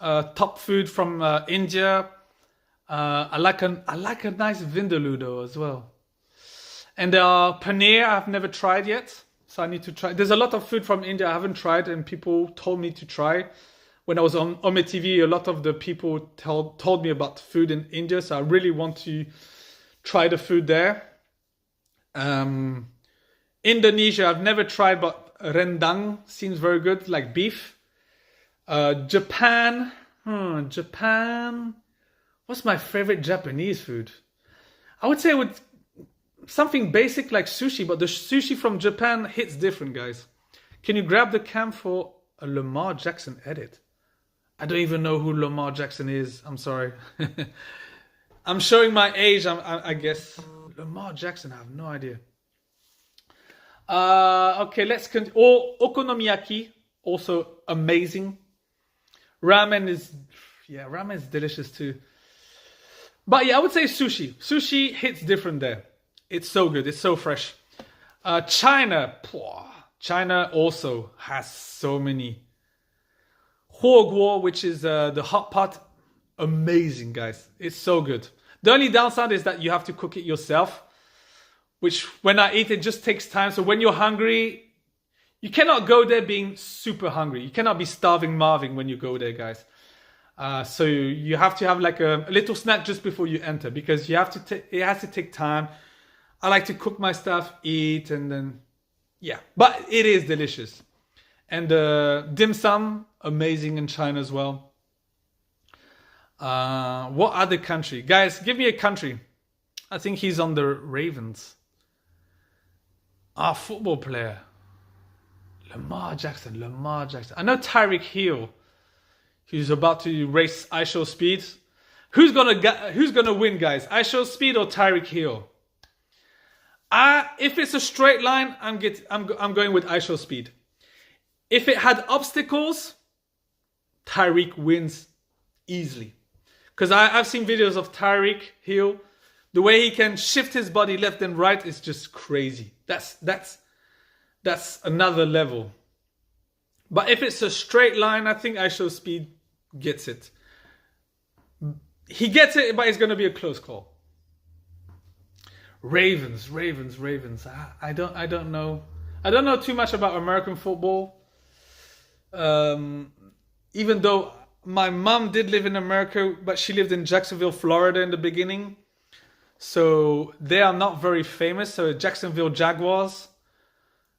Top food from India. I like a nice vindaloo though as well. And paneer I've never tried yet, so I need to try. There's a lot of food from India I haven't tried, and people told me to try. When I was on Ome TV, a lot of the people told me about food in India, so I really want to try the food there. Indonesia I've never tried, but rendang seems very good, like beef. Japan. Japan. What's my favorite Japanese food? I would say with something basic like sushi, but the sushi from Japan hits different, guys. Can you grab the cam for a Lamar Jackson edit? I don't even know who Lamar Jackson is. I'm sorry. I'm showing my age, I guess. Lamar Jackson, I have no idea. Okay, let's continue. Okonomiyaki, also amazing. Ramen is delicious too. But yeah, I would say sushi. Sushi hits different there. It's so good. It's so fresh. China also has so many. Huoguo, which is the hot pot. Amazing, guys. It's so good. The only downside is that you have to cook it yourself, which when I eat it just takes time. So when you're hungry, you cannot go there being super hungry. You cannot be starving Marvin when you go there, guys. So you have to have like a little snack just before you enter, because you have to. It has to take time. I like to cook my stuff, eat, and then yeah. But it is delicious. And dim sum, amazing in China as well. What other country? Guys, give me a country. I think he's on the Ravens. Football player. Lamar Jackson. I know Tyreek Hill. He's about to race I Show Speed. Who's gonna win, guys? I Show Speed or Tyreek Hill? If it's a straight line, I'm going with I Show Speed. If it had obstacles, Tyreek wins easily. Because I've seen videos of Tyreek Hill. The way he can shift his body left and right is just crazy. That's another level. But if it's a straight line, I think I Show Speed gets it. He gets it, but it's going to be a close call. Ravens. I don't know. I don't know too much about American football. Even though my mom did live in America, but she lived in Jacksonville, Florida in the beginning. So they are not very famous. So Jacksonville Jaguars.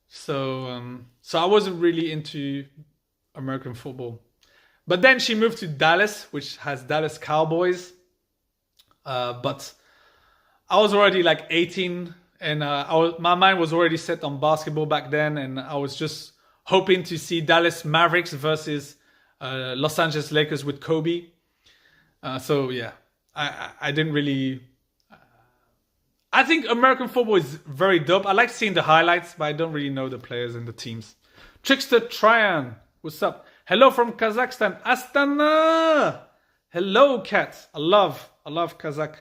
So I wasn't really into American football. But then she moved to Dallas, which has Dallas Cowboys. But I was already like 18, and my mind was already set on basketball back then, and I was just hoping to see Dallas Mavericks versus Los Angeles Lakers with Kobe. So yeah, I didn't really... I think American football is very dope. I like seeing the highlights, but I don't really know the players and the teams. Trickster Tryon, what's up? Hello from Kazakhstan, Astana. Hello, cat. I love Kazakh.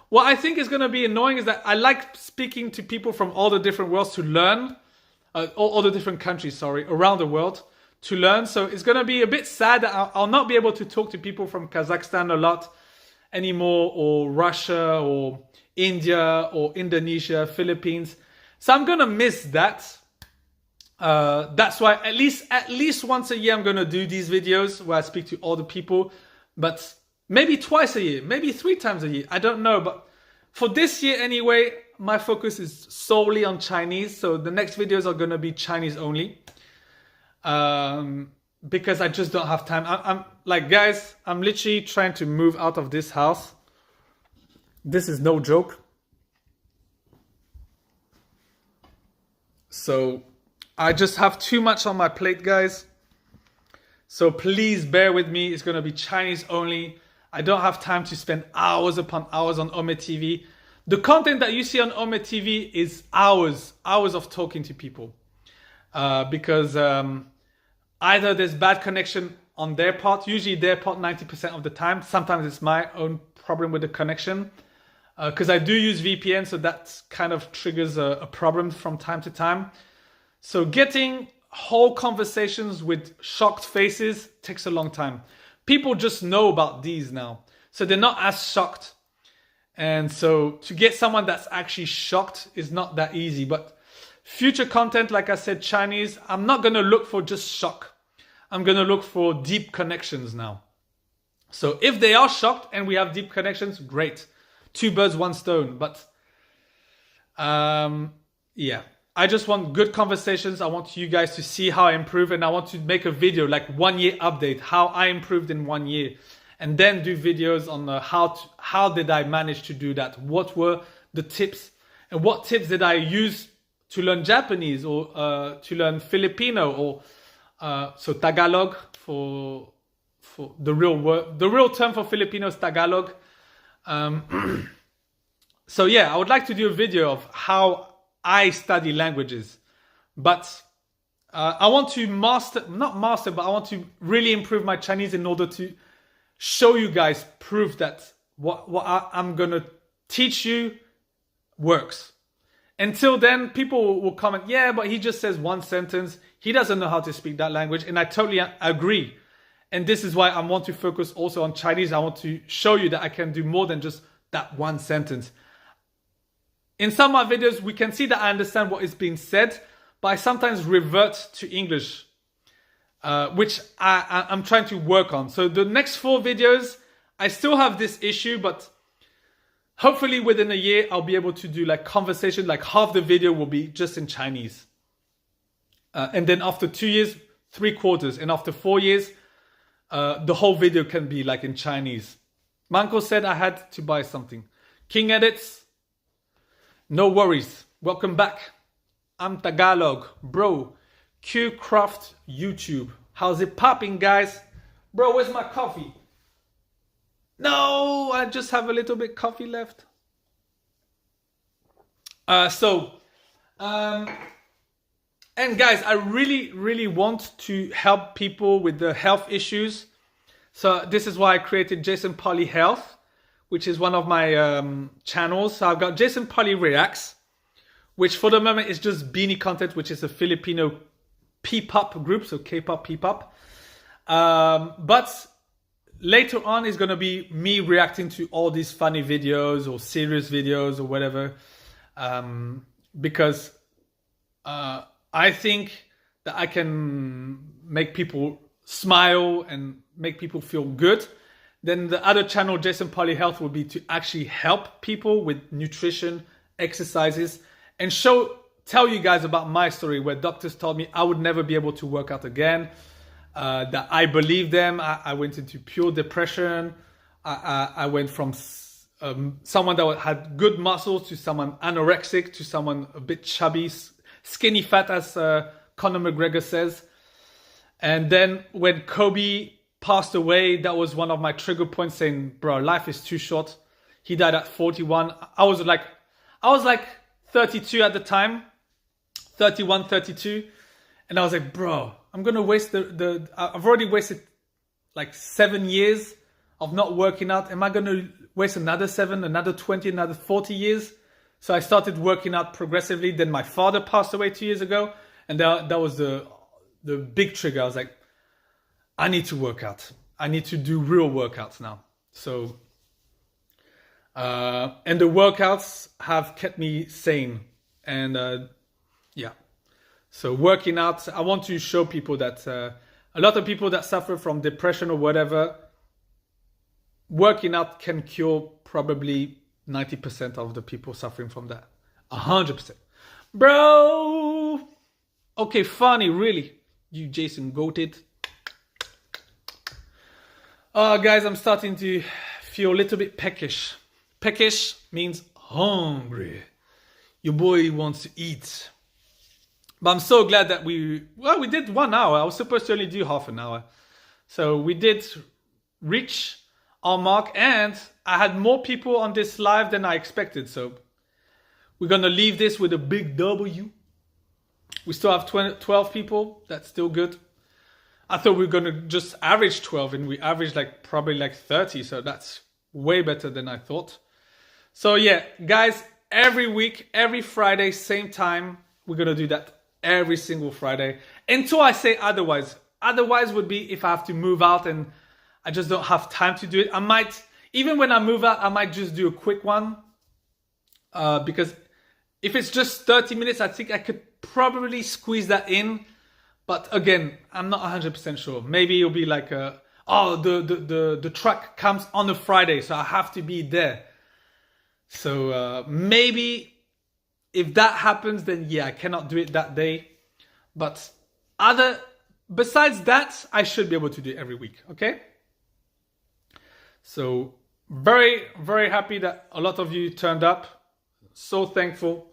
What I think is going to be annoying is that I like speaking to people from all the different worlds to learn, all the different countries, around the world to learn. So it's going to be a bit sad that I'll not be able to talk to people from Kazakhstan a lot anymore, or Russia, or India, or Indonesia, Philippines. So I'm going to miss that. That's why at least once a year I'm going to do these videos where I speak to all the people, but maybe twice a year, maybe 3 times a year. I don't know. But for this year anyway, my focus is solely on Chinese. So the next videos are going to be Chinese only. Because I just don't have time. I'm like, guys, I'm literally trying to move out of this house. This is no joke. So I just have too much on my plate, guys. So please bear with me. It's going to be Chinese only. I don't have time to spend hours upon hours on Ome TV. The content that you see on Ome TV is hours of talking to people. Because either there's bad connection on their part, usually their part 90% of the time. Sometimes it's my own problem with the connection. Because I do use VPN, so that kind of triggers a problem from time to time. So getting whole conversations with shocked faces takes a long time. People just know about these now, so they're not as shocked. And so to get someone that's actually shocked is not that easy. But future content, like I said, Chinese, I'm not going to look for just shock. I'm going to look for deep connections now. So if they are shocked and we have deep connections, great. 2 birds, 1 stone. But yeah. I just want good conversations. I want you guys to see how I improve, and I want to make a video like 1 year update, how I improved in 1 year, and then do videos on how did I manage to do that? What were the tips, and what tips did I use to learn Japanese, or to learn Filipino, or so Tagalog for the real word. The real term for Filipino is Tagalog. So yeah, I would like to do a video of how I study languages, but I want to but I want to really improve my Chinese in order to show you guys proof that what I'm going to teach you works. Until then, people will comment, yeah, but he just says 1 sentence. He doesn't know how to speak that language. And I totally agree. And this is why I want to focus also on Chinese. I want to show you that I can do more than just that 1 sentence. In some of my videos, we can see that I understand what is being said, but I sometimes revert to English, which I'm trying to work on. So the next 4 videos, I still have this issue, but hopefully within a year, I'll be able to do like conversation, like half the video will be just in Chinese. And then after 2 years, 3/4. And after 4 years, the whole video can be like in Chinese. Manko said I had to buy something. King Edits. No worries. Welcome back. I'm Tagalog. Bro, QCraft YouTube. How's it popping, guys? Bro, where's my coffee? No, I just have a little bit coffee left. And guys, I really want to help people with the health issues. So this is why I created Jason Poly Health, which is one of my channels. So I've got Jason Poly Reacts, which for the moment is just beanie content, which is a Filipino P-pop group, so K-pop, P-pop. But later on is going to be me reacting to all these funny videos or serious videos or whatever. Because I think that I can make people smile and make people feel good. Then the other channel, Jason Poly Health, will be to actually help people with nutrition, exercises, and show tell you guys about my story where doctors told me I would never be able to work out again, that I believed them. I went into pure depression. I went from someone that had good muscles to someone anorexic to someone a bit chubby, skinny fat, as Conor McGregor says. And then when Kobe passed away, that was one of my trigger points, saying, bro, life is too short. He died at 41. I was like 32 at the time, 31, 32. And I was like, bro, I'm going to waste I've already wasted like 7 years of not working out. Am I going to waste another 7, another 20, another 40 years? So I started working out progressively. Then my father passed away 2 years ago. And that was the big trigger. I was like, I need to work out. I need to do real workouts now. So, and the workouts have kept me sane. And yeah. So working out, I want to show people that a lot of people that suffer from depression or whatever, working out can cure probably 90% of the people suffering from that. 100%. Bro! Okay, funny, really. You Jason goated. Guys, I'm starting to feel a little bit peckish. Peckish means hungry. Your boy wants to eat. But I'm so glad that we did 1 hour. I was supposed to only do half an hour. So we did reach our mark, and I had more people on this live than I expected. So we're going to leave this with a big W. We still have 12 people. That's still good. I thought we were going to just average 12, and we averaged probably 30. So that's way better than I thought. So yeah, guys, every week, every Friday, same time, we're going to do that every single Friday until I say otherwise. Otherwise would be if I have to move out and I just don't have time to do it. I might, even when I move out, I might just do a quick one. Because if it's just 30 minutes, I think I could probably squeeze that in. But again, I'm not 100% sure. Maybe it'll be like, the track comes on a Friday, so I have to be there. So maybe if that happens, then yeah, I cannot do it that day. But besides that, I should be able to do it every week, okay? So very, very happy that a lot of you turned up. So thankful.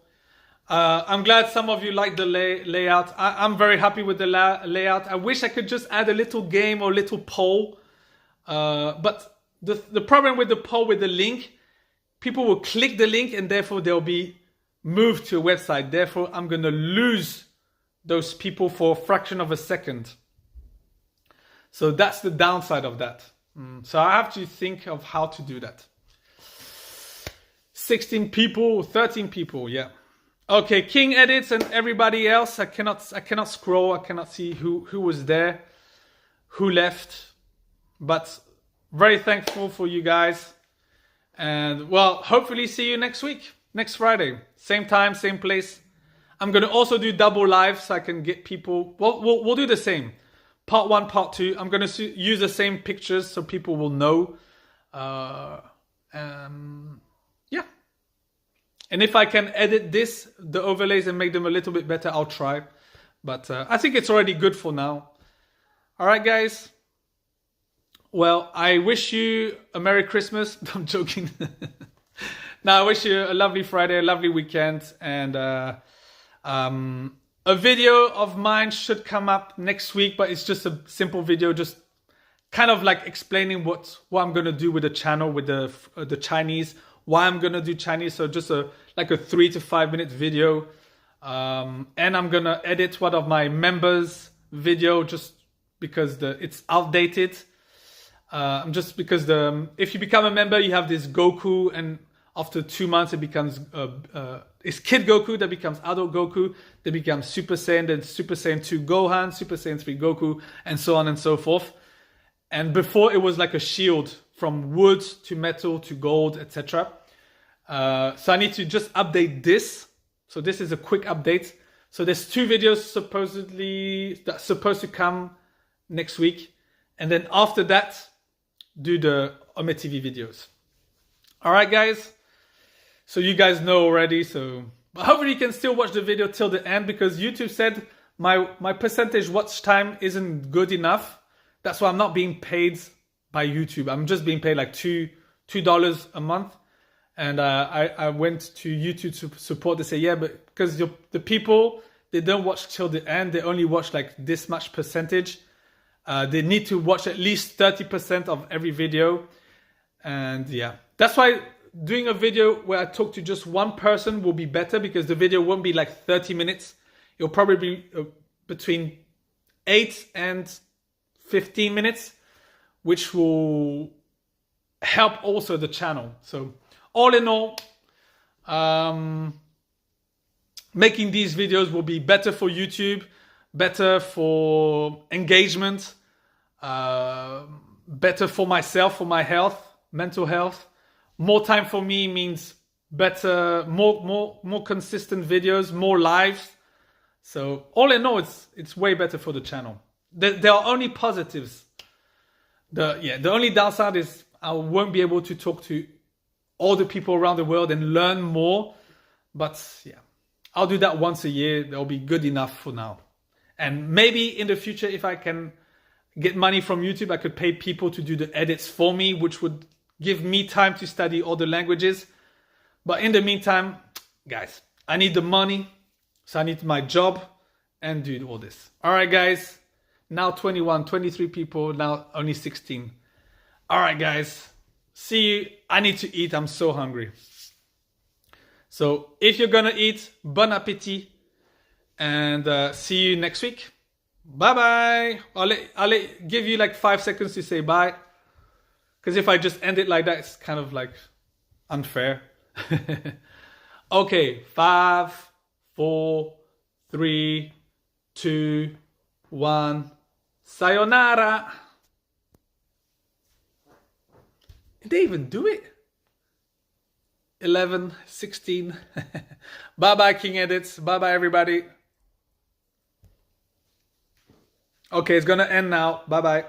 I'm glad some of you like the layout. I'm very happy with the layout. I wish I could just add a little game or a little poll. But the problem with the poll, with the link, people will click the link and therefore they'll be moved to a website. Therefore, I'm going to lose those people for a fraction of a second. So that's the downside of that. So I have to think of how to do that. 16 people, 13 people, yeah. Okay, King edits and everybody else. I cannot scroll. I cannot see who was there, who left. But very thankful for you guys. And well, hopefully see you next week, next Friday. Same time, same place. I'm going to also do double live so I can get people. Well, we'll do the same. Part 1, part 2. I'm going to use the same pictures so people will know. Yeah. And if I can edit the overlays and make them a little bit better, I'll try. But I think it's already good for now. All right, guys. Well, I wish you a Merry Christmas. I'm joking. Now, I wish you a lovely Friday, a lovely weekend. And a video of mine should come up next week, but it's just a simple video, just kind of like explaining what I'm going to do with the channel, with the Chinese, why I'm going to do Chinese. So just a 3 to 5 minute video. And I'm going to edit one of my members' video just because it's outdated. Just because if you become a member, you have this Goku, and after 2 months it becomes it's Kid Goku, that becomes Adult Goku, that becomes Super Saiyan, then Super Saiyan 2 Gohan, Super Saiyan 3 Goku, and so on and so forth. And before it was like a shield from wood to metal to gold, etc. So I need to just update this. So this is a quick update. So there's 2 videos that's supposed to come next week. And then after that, do the Ome TV videos. All right, guys. So you guys know already. So But hopefully you can still watch the video till the end, because YouTube said my percentage watch time isn't good enough. That's why I'm not being paid by YouTube. I'm just being paid like $2 a month. And I went to YouTube support. They say, yeah, but because the people, they don't watch till the end. They only watch like this much percentage. They need to watch at least 30% of every video. And yeah, that's why doing a video where I talk to just one person will be better, because the video won't be like 30 minutes. It'll probably be between 8 and 15 minutes, which will help also the channel. So all in all, making these videos will be better for YouTube, better for engagement, better for myself, for my health, mental health. More time for me means better, more consistent videos, more lives. So all in all, it's way better for the channel. There are only positives. The only downside is I won't be able to talk to all the people around the world and learn more. But yeah, I'll do that once a year. That'll be good enough for now. And maybe in the future, if I can get money from YouTube, I could pay people to do the edits for me, which would give me time to study all the languages. But in the meantime, guys, I need the money. So I need my job and do all this. All right, guys. Now 21, 23 people. Now only 16. All right, guys. See you. I need to eat. I'm so hungry. So if you're going to eat, bon appétit. And see you next week. Bye-bye. I'll give you like 5 seconds to say bye. Because if I just end it like that, it's kind of like unfair. Okay. 5, 4, 3, 2, 1. Sayonara. Did they even do it? 11, 16. Bye-bye, King Edits. Bye-bye, everybody. Okay, it's gonna end now. Bye-bye.